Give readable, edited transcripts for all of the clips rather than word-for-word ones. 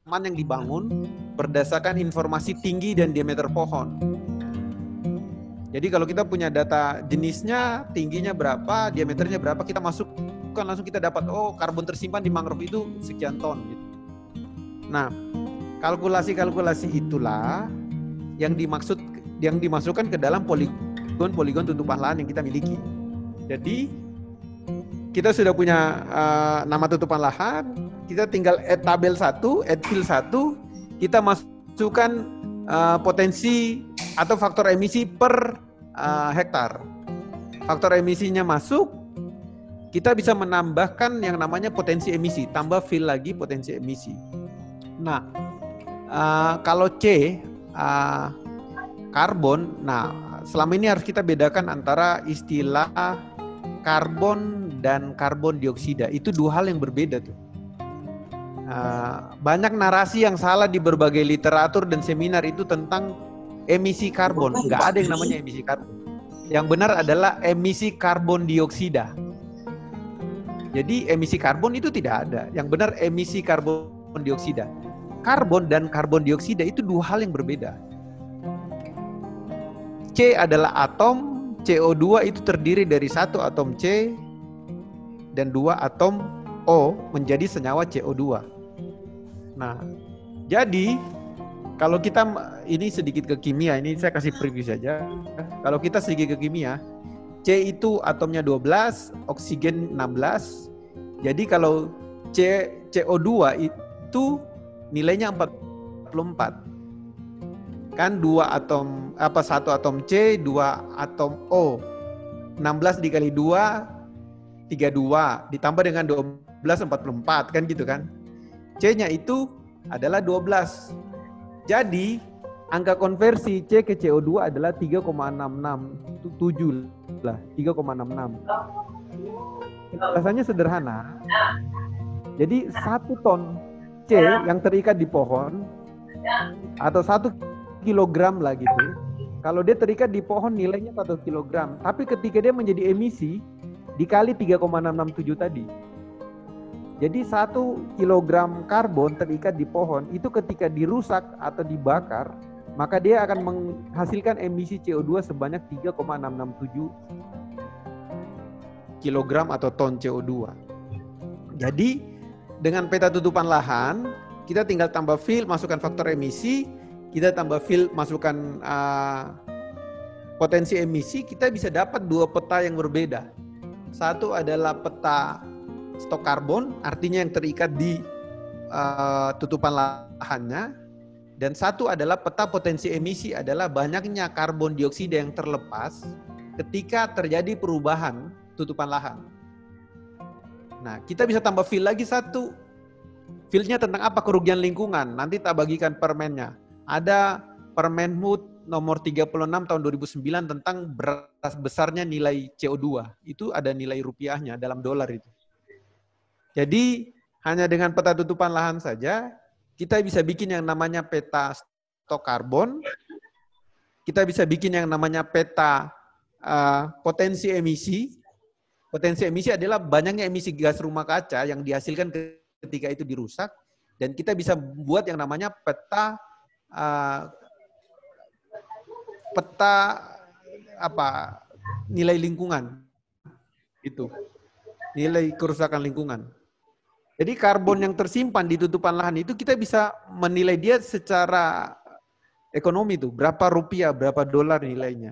yang dibangun berdasarkan informasi tinggi dan diameter pohon. Jadi kalau kita punya data jenisnya, tingginya berapa, diameternya berapa, kita masukkan langsung kita dapat, oh karbon tersimpan di mangrove itu sekian ton gitu. Nah, kalkulasi-kalkulasi itulah yang dimasukkan ke dalam poligon tutupan lahan yang kita miliki. Jadi kita sudah punya nama tutupan lahan, kita tinggal add tabel 1, add field 1, kita masukkan potensi atau faktor emisi per hektar. Faktor emisinya masuk, kita bisa menambahkan yang namanya potensi emisi, tambah fill lagi potensi emisi. Nah, kalau C, karbon, nah selama ini harus kita bedakan antara istilah karbon dan karbon dioksida. Itu dua hal yang berbeda tuh. Banyak narasi yang salah di berbagai literatur dan seminar itu tentang emisi karbon. Nggak ada yang namanya emisi karbon. Yang benar adalah emisi karbon dioksida. Jadi emisi karbon itu tidak ada. Yang benar emisi karbon dioksida. Karbon dan karbon dioksida itu dua hal yang berbeda. C adalah atom, CO2 itu terdiri dari satu atom C dan dua atom O menjadi senyawa CO2. Nah, jadi kalau kita, ini sedikit ke kimia, ini saya kasih preview saja. Kalau kita sedikit ke kimia, C itu atomnya 12, oksigen 16. Jadi kalau CO2 itu nilainya 44. Kan satu atom C, dua atom O. 16 dikali 2, 32. Ditambah dengan 12, 44. Kan gitu kan. C-nya itu adalah 12. Jadi, angka konversi C ke CO2 adalah 3,667 lah, 3,66. Rasanya sederhana. Jadi 1 ton C yang terikat di pohon atau 1 kilogram lah gitu. Kalau dia terikat di pohon nilainya 1 kilogram, tapi ketika dia menjadi emisi dikali 3,667 tadi. Jadi 1 kilogram karbon terikat di pohon itu ketika dirusak atau dibakar, maka dia akan menghasilkan emisi CO2 sebanyak 3,667 kilogram atau ton CO2. Jadi dengan peta tutupan lahan, kita tinggal tambah fill, masukkan faktor emisi, kita tambah fill, masukkan potensi emisi, kita bisa dapat dua peta yang berbeda. Satu adalah peta stok karbon, artinya yang terikat di tutupan lahannya, dan satu adalah peta potensi emisi, adalah banyaknya karbon dioksida yang terlepas ketika terjadi perubahan tutupan lahan. Nah, kita bisa tambah fill lagi satu. Fillnya tentang apa? Kerugian lingkungan. Nanti tak bagikan permennya. Ada Permenhub nomor 36 tahun 2009 tentang besarnya nilai CO2. Itu ada nilai rupiahnya dalam dolar itu. Jadi hanya dengan peta tutupan lahan saja, kita bisa bikin yang namanya peta stok karbon, kita bisa bikin yang namanya peta potensi emisi. Potensi emisi adalah banyaknya emisi gas rumah kaca yang dihasilkan ketika itu dirusak, dan kita bisa buat yang namanya peta nilai lingkungan, itu nilai kerusakan lingkungan. Jadi karbon yang tersimpan di tutupan lahan itu kita bisa menilai dia secara ekonomi tuh, berapa rupiah, berapa dolar nilainya.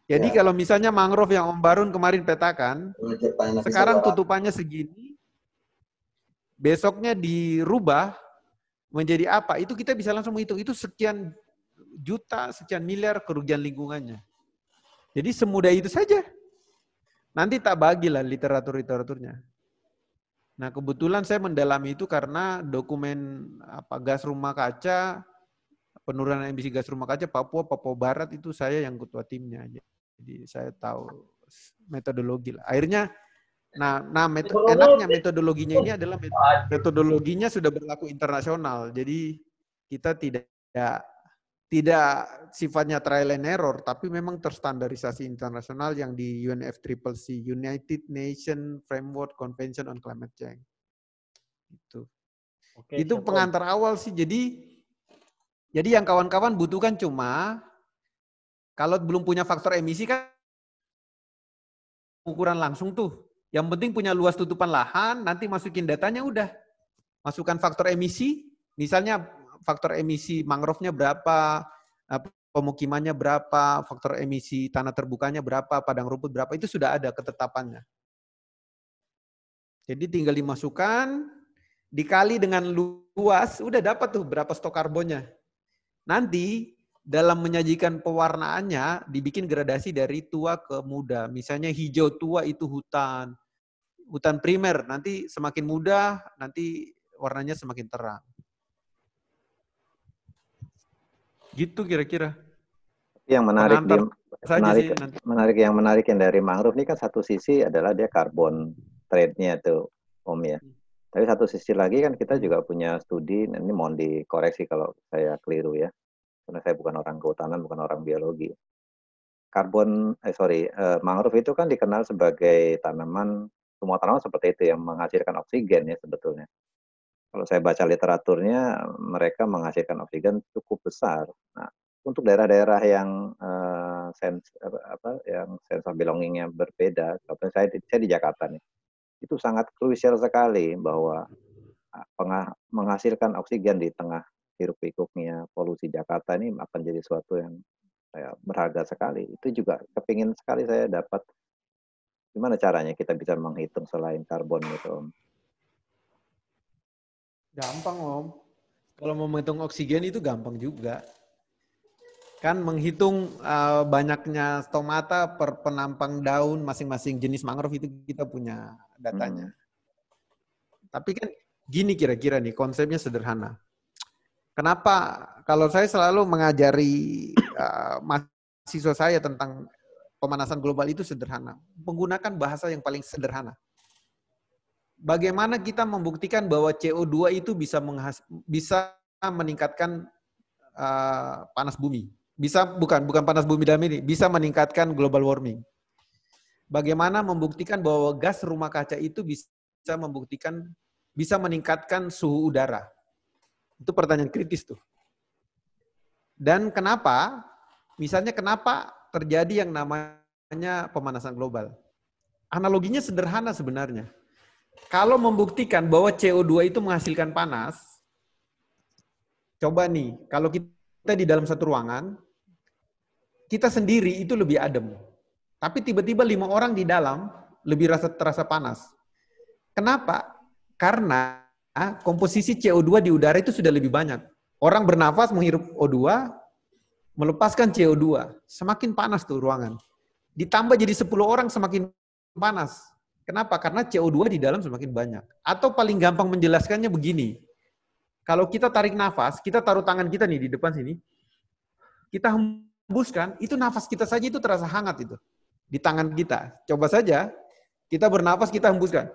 Jadi kalau misalnya mangrove yang Om Barun kemarin petakan, sekarang tutupannya segini, besoknya dirubah menjadi apa, itu kita bisa langsung menghitung, itu sekian juta, sekian miliar kerugian lingkungannya. Jadi semudah itu saja. Nanti tak bagilah literaturnya. Nah, kebetulan saya mendalami itu karena dokumen gas rumah kaca, penurunan emisi gas rumah kaca Papua Barat itu saya yang ketua timnya. Jadi saya tahu metodologi lah. Akhirnya, enaknya metodologinya ini adalah metodologinya sudah berlaku internasional. Jadi kita tidak sifatnya trial and error, tapi memang terstandarisasi internasional yang di UNFCCC, United Nations Framework Convention on Climate Change. Itu. Oke, Itu siap, Om. pengantar awal sih. Jadi yang kawan-kawan butuhkan cuma kalau belum punya faktor emisi kan ukuran langsung tuh. Yang penting punya luas tutupan lahan, nanti masukin datanya udah. Masukkan faktor emisi, misalnya faktor emisi mangrove-nya berapa, pemukimannya berapa, faktor emisi tanah terbukanya berapa, padang rumput berapa, itu sudah ada ketetapannya. Jadi tinggal dimasukkan, dikali dengan luas, udah dapat tuh berapa stok karbonnya. Nanti dalam menyajikan pewarnaannya dibikin gradasi dari tua ke muda. Misalnya hijau tua itu hutan primer, nanti semakin muda, nanti warnanya semakin terang. Gitu kira-kira. Yang menarik Pengantar yang menarik yang dari mangrove ini kan satu sisi adalah dia karbon trade-nya tuh, Om ya. Tapi satu sisi lagi kan kita juga punya studi, ini mohon dikoreksi kalau saya keliru ya, karena saya bukan orang kehutanan, bukan orang biologi. Mangrove itu kan dikenal sebagai tanaman, semua tanaman seperti itu yang menghasilkan oksigen ya sebetulnya. Kalau saya baca literaturnya, mereka menghasilkan oksigen cukup besar. Nah, untuk daerah-daerah yang sense of belonging-nya berbeda, contohnya saya di Jakarta nih, itu sangat krusial sekali bahwa menghasilkan oksigen di tengah hiruk-pikuknya polusi Jakarta ini akan jadi suatu yang berharga sekali. Itu juga kepingin sekali saya dapat gimana caranya kita bisa menghitung selain karbon itu, Om. Gampang, Om. Kalau mau menghitung oksigen itu gampang juga. Kan menghitung banyaknya stomata per penampang daun masing-masing jenis mangrove itu kita punya datanya. Tapi kan gini kira-kira nih, konsepnya sederhana. Kenapa kalau saya selalu mengajari mahasiswa saya tentang pemanasan global itu sederhana. Menggunakan bahasa yang paling sederhana. Bagaimana kita membuktikan bahwa CO2 itu bisa meningkatkan panas bumi. Bukan panas bumi dalam ini, bisa meningkatkan global warming. Bagaimana membuktikan bahwa gas rumah kaca itu bisa meningkatkan suhu udara. Itu pertanyaan kritis tuh. Dan kenapa? Misalnya kenapa terjadi yang namanya pemanasan global? Analoginya sederhana sebenarnya. Kalau membuktikan bahwa CO2 itu menghasilkan panas, coba nih, kalau kita di dalam satu ruangan, kita sendiri itu lebih adem. Tapi tiba-tiba 5 orang di dalam lebih terasa panas. Kenapa? Karena komposisi CO2 di udara itu sudah lebih banyak. Orang bernafas menghirup O2, melepaskan CO2. Semakin panas tuh ruangan. Ditambah jadi 10 orang semakin panas. Kenapa? Karena CO2 di dalam semakin banyak. Atau paling gampang menjelaskannya begini. Kalau kita tarik nafas, kita taruh tangan kita nih di depan sini, kita hembuskan, itu nafas kita saja itu terasa hangat itu. Di tangan kita. Coba saja, kita bernafas, kita hembuskan.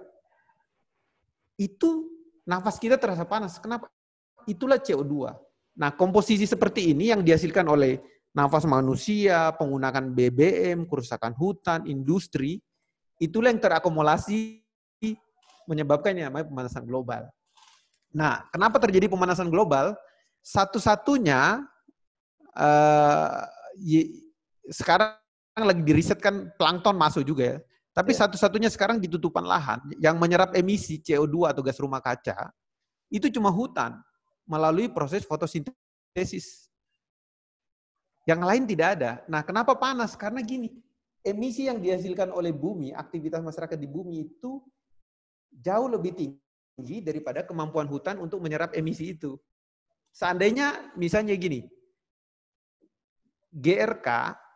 Itu nafas kita terasa panas. Kenapa? Itulah CO2. Nah, komposisi seperti ini yang dihasilkan oleh nafas manusia, penggunaan BBM, kerusakan hutan, industri, itulah yang terakumulasi menyebabkan yang namanya pemanasan global. Nah, kenapa terjadi pemanasan global? Satu-satunya sekarang lagi dirisetkan plankton masuk juga ya. Tapi satu-satunya sekarang di tutupan lahan yang menyerap emisi CO2 atau gas rumah kaca itu cuma hutan melalui proses fotosintesis. Yang lain tidak ada. Nah, kenapa panas? Karena gini, emisi yang dihasilkan oleh bumi, aktivitas masyarakat di bumi itu jauh lebih tinggi daripada kemampuan hutan untuk menyerap emisi itu. Seandainya misalnya gini, GRK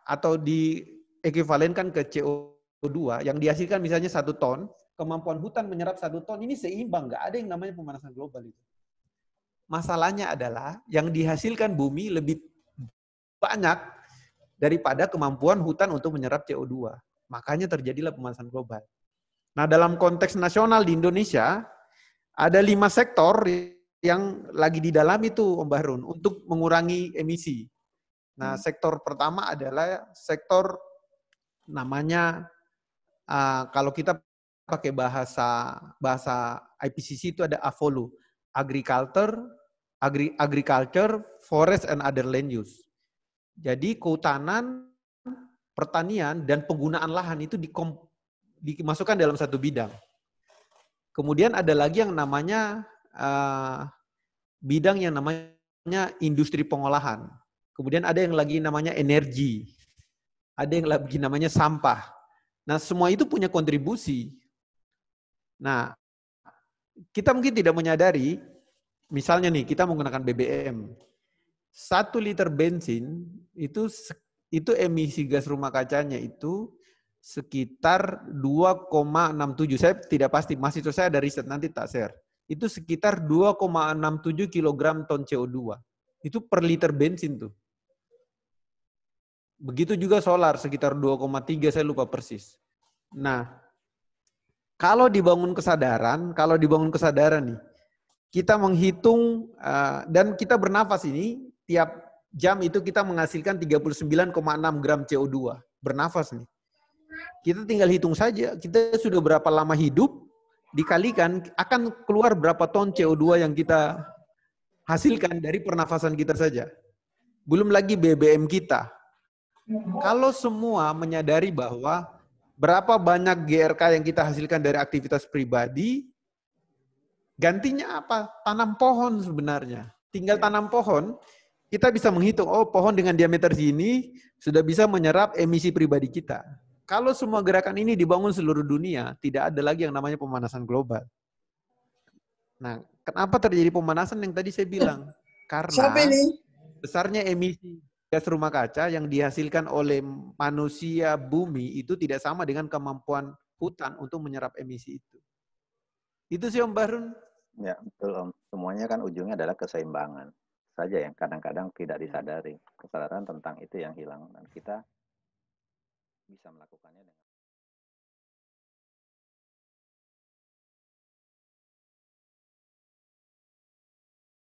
atau diekuivalenkan ke CO2 yang dihasilkan misalnya 1 ton, kemampuan hutan menyerap 1 ton, ini seimbang, nggak ada yang namanya pemanasan global itu. Masalahnya adalah yang dihasilkan bumi lebih banyak daripada kemampuan hutan untuk menyerap CO2. Makanya terjadilah pemanasan global. Nah, dalam konteks nasional di Indonesia, ada 5 sektor yang lagi didalami tuh, Om Bahrun, untuk mengurangi emisi. Nah, sektor pertama adalah sektor namanya, kalau kita pakai bahasa IPCC itu ada AFOLU, agriculture, forest and other land use. Jadi kehutanan, pertanian dan penggunaan lahan itu dimasukkan dalam satu bidang. Kemudian ada lagi yang namanya bidang yang namanya industri pengolahan. Kemudian ada yang lagi namanya energi. Ada yang lagi namanya sampah. Nah, semua itu punya kontribusi. Nah, kita mungkin tidak menyadari, misalnya nih, kita menggunakan BBM. 1 liter bensin itu emisi gas rumah kacanya itu sekitar 2,67. Saya tidak pasti, mahasiswa saya ada riset, nanti tak share. Itu sekitar 2,67 kilogram ton CO2. Itu per liter bensin tuh. Begitu juga solar sekitar 2,3, saya lupa persis. Nah, kalau dibangun kesadaran nih, kita menghitung dan kita bernafas ini tiap jam itu kita menghasilkan 39,6 gram CO2. Bernafas nih. Kita tinggal hitung saja, kita sudah berapa lama hidup, dikalikan akan keluar berapa ton CO2 yang kita hasilkan dari pernafasan kita saja. Belum lagi BBM kita. Kalau semua menyadari bahwa berapa banyak GRK yang kita hasilkan dari aktivitas pribadi, gantinya apa? Tanam pohon sebenarnya. Tinggal tanam pohon, kita bisa menghitung, oh pohon dengan diameter segini sudah bisa menyerap emisi pribadi kita. Kalau semua gerakan ini dibangun seluruh dunia, tidak ada lagi yang namanya pemanasan global. Nah, kenapa terjadi pemanasan yang tadi saya bilang? Karena besarnya emisi gas rumah kaca yang dihasilkan oleh manusia bumi itu tidak sama dengan kemampuan hutan untuk menyerap emisi itu. Itu sih Om Bahrun. Ya, betul Om. Semuanya kan ujungnya adalah keseimbangan saja yang kadang-kadang tidak disadari. Kesadaran tentang itu yang hilang dan kita bisa melakukannya dengan